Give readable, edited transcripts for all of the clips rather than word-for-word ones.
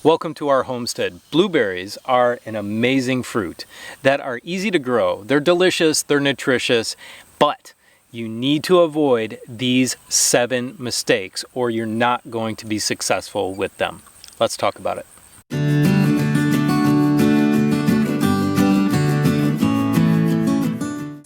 Welcome to our homestead. Blueberries are an amazing fruit that are easy to grow. They're delicious, they're nutritious, but you need to avoid these 7 mistakes or you're not going to be successful with them. Let's talk about it.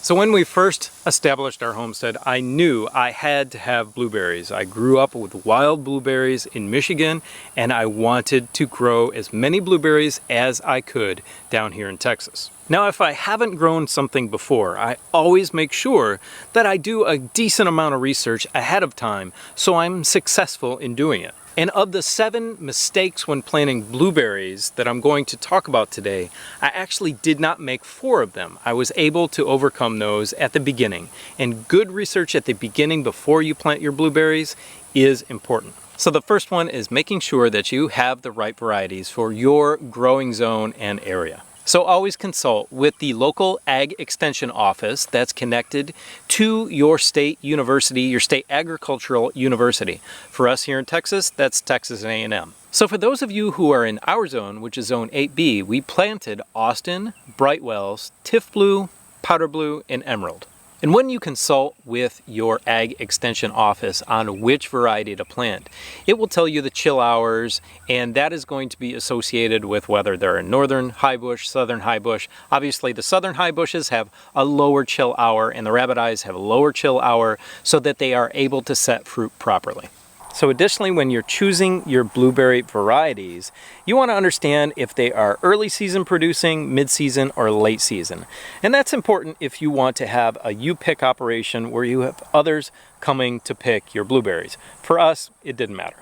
So when we first established our homestead, I knew I had to have blueberries. I grew up with wild blueberries in Michigan, and I wanted to grow as many blueberries as I could down here in Texas. Now, if I haven't grown something before, I always make sure that I do a decent amount of research ahead of time so I'm successful in doing it. And of the 7 mistakes when planting blueberries that I'm going to talk about today, I actually did not make 4 of them. I was able to overcome those at the beginning. And good research at the beginning before you plant your blueberries is important. So the first one is making sure that you have the right varieties for your growing zone and area. So always consult with the local ag extension office that's connected to your state university, your state agricultural university. For us here in Texas, that's Texas A&M. So for those of you who are in our zone, which is zone 8B, we planted Austin, Brightwells, Tiff Blue, Powder Blue, and Emerald. And when you consult with your ag extension office on which variety to plant, it will tell you the chill hours, and that is going to be associated with whether they're a northern high bush, southern high bush. Obviously, the southern high bushes have a lower chill hour, and the rabbit eyes have a lower chill hour so that they are able to set fruit properly. So additionally, when you're choosing your blueberry varieties, you want to understand if they are early season producing, mid-season, or late season. And that's important if you want to have a you-pick operation where you have others coming to pick your blueberries. For us, it didn't matter.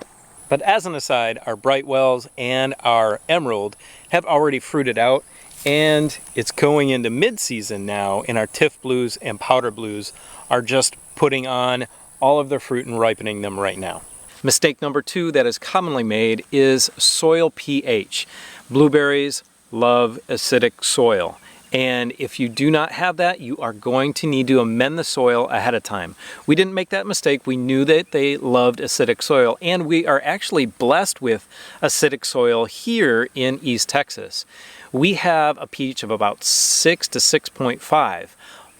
But as an aside, our Brightwells and our Emerald have already fruited out, and it's going into mid-season now, and our Tiff Blues and Powder Blues are just putting on all of their fruit and ripening them right now. Mistake number 2 that is commonly made is soil pH. Blueberries love acidic soil. And if you do not have that, you are going to need to amend the soil ahead of time. We didn't make that mistake. We knew that they loved acidic soil, and we are actually blessed with acidic soil here in East Texas. We have a pH of about 6 to 6.5,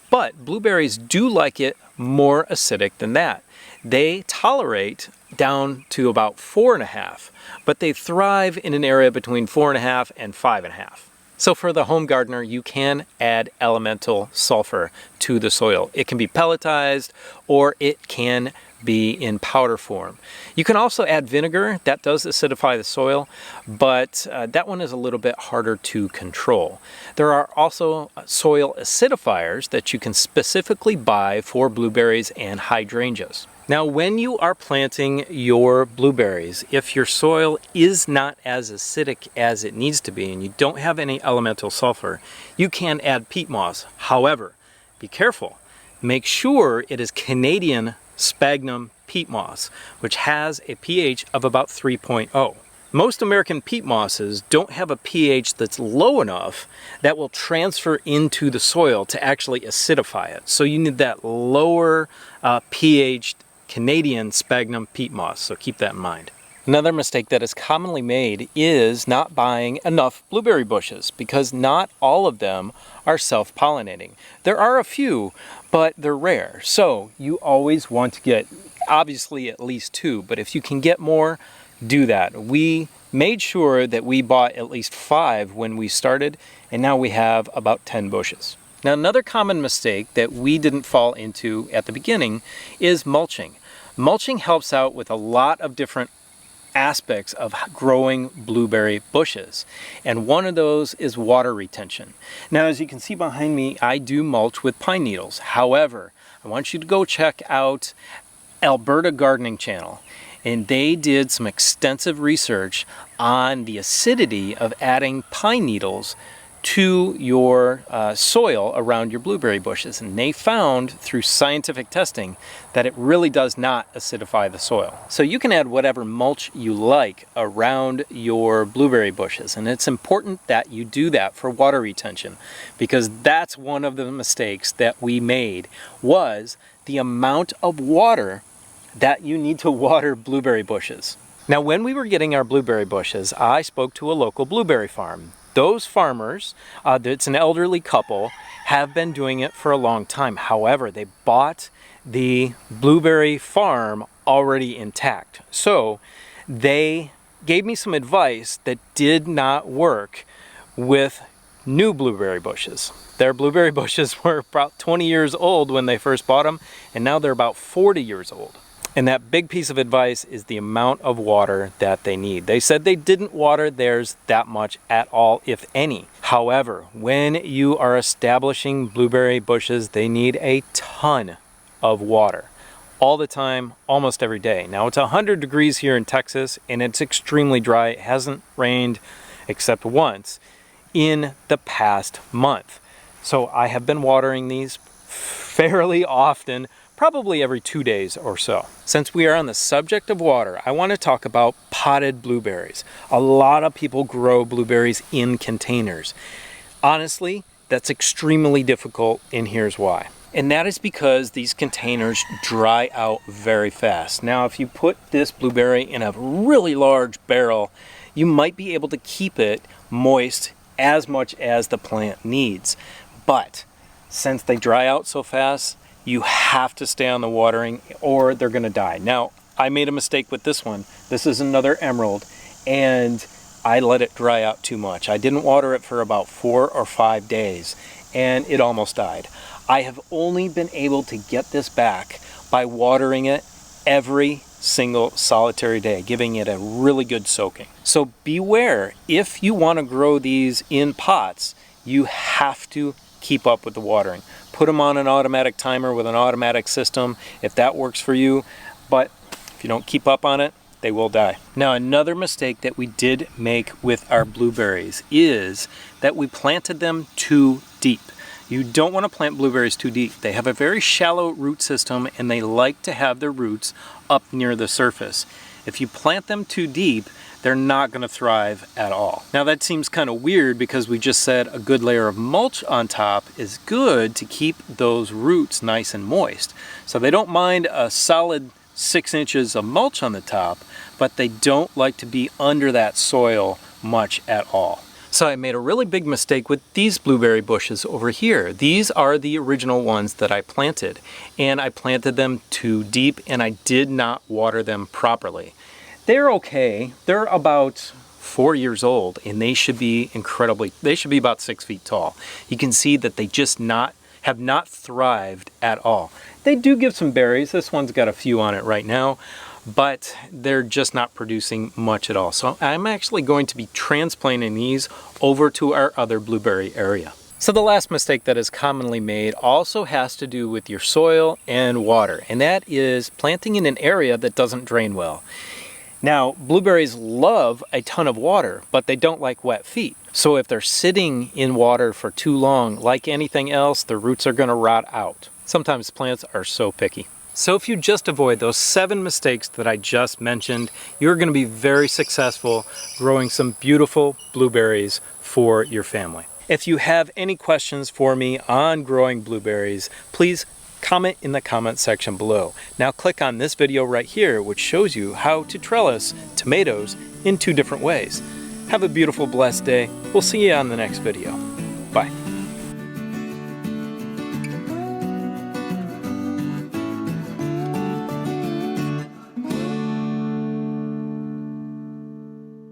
but blueberries do like it more acidic than that. They tolerate down to about 4.5, but they thrive in an area between 4.5 and 5.5. So for the home gardener, you can add elemental sulfur to the soil. It can be pelletized or it can be in powder form. You can also add vinegar. That does acidify the soil, but that one is a little bit harder to control. There are also soil acidifiers that you can specifically buy for blueberries and hydrangeas. Now, when you are planting your blueberries, if your soil is not as acidic as it needs to be and you don't have any elemental sulfur, you can add peat moss. However, be careful. Make sure it is Canadian sphagnum peat moss, which has a pH of about 3.0. Most American peat mosses don't have a pH that's low enough that will transfer into the soil to actually acidify it. So you need that lower pH Canadian sphagnum peat moss, so keep that in mind. Another mistake that is commonly made is not buying enough blueberry bushes because not all of them are self-pollinating. There are a few, but they're rare. So you always want to get, obviously, at least 2, but if you can get more, do that. We made sure that we bought at least 5 when we started, and now we have about 10 bushes. Now, another common mistake that we didn't fall into at the beginning is mulching. Mulching helps out with a lot of different aspects of growing blueberry bushes, and one of those is water retention. Now, as you can see behind me, I do mulch with pine needles. However, I want you to go check out Alberta Gardening Channel, and they did some extensive research on the acidity of adding pine needles to your soil around your blueberry bushes, and they found through scientific testing that it really does not acidify the soil. So you can add whatever mulch you like around your blueberry bushes, and it's important that you do that for water retention, because that's one of the mistakes that we made, was the amount of water that you need to water blueberry bushes. Now, when we were getting our blueberry bushes, I spoke to a local blueberry farm. Those farmers, it's an elderly couple, have been doing it for a long time. However, they bought the blueberry farm already intact. So they gave me some advice that did not work with new blueberry bushes. Their blueberry bushes were about 20 years old when they first bought them, and now they're about 40 years old. And that big piece of advice is the amount of water that they need. They said they didn't water theirs that much at all, if any. However, when you are establishing blueberry bushes, they need a ton of water. All the time, almost every day. Now it's 100 degrees here in Texas and it's extremely dry. It hasn't rained except once in the past month. So I have been watering these fairly often, probably every 2 days or so. Since we are on the subject of water, I want to talk about potted blueberries. A lot of people grow blueberries in containers. Honestly, that's extremely difficult, and here's why. And that is because these containers dry out very fast. Now, if you put this blueberry in a really large barrel, you might be able to keep it moist as much as the plant needs. But since they dry out so fast, you have to stay on the watering or they're gonna die. Now, I made a mistake with this one. This is another emerald, and I let it dry out too much. I didn't water it for about 4 or 5 days, and it almost died. I have only been able to get this back by watering it every single solitary day, giving it a really good soaking. So beware, if you want to grow these in pots, you have to keep up with the watering. Put them on an automatic timer with an automatic system if that works for you, but if you don't keep up on it, they will die. Now, another mistake that we did make with our blueberries is that we planted them too deep. You don't want to plant blueberries too deep. They have a very shallow root system and they like to have their roots up near the surface. If you plant them too deep, they're not going to thrive at all. Now that seems kind of weird because we just said a good layer of mulch on top is good to keep those roots nice and moist. So they don't mind a solid 6 inches of mulch on the top, but they don't like to be under that soil much at all. So I made a really big mistake with these blueberry bushes over here. These are the original ones that I planted, and I planted them too deep and I did not water them properly. They're okay. They're about 4 years old and they should be about 6 feet tall. You can see that they just have not thrived at all. They do give some berries. This one's got a few on it right now, but they're just not producing much at all. So I'm actually going to be transplanting these over to our other blueberry area. So the last mistake that is commonly made also has to do with your soil and water, and that is planting in an area that doesn't drain well. Now, blueberries love a ton of water, but they don't like wet feet. So if they're sitting in water for too long, like anything else, the roots are going to rot out. Sometimes plants are so picky. So if you just avoid those 7 mistakes that I just mentioned, you're going to be very successful growing some beautiful blueberries for your family. If you have any questions for me on growing blueberries, please comment in the comment section below. Now click on this video right here, which shows you how to trellis tomatoes in 2 different ways. Have a beautiful, blessed day. We'll see you on the next video. Bye.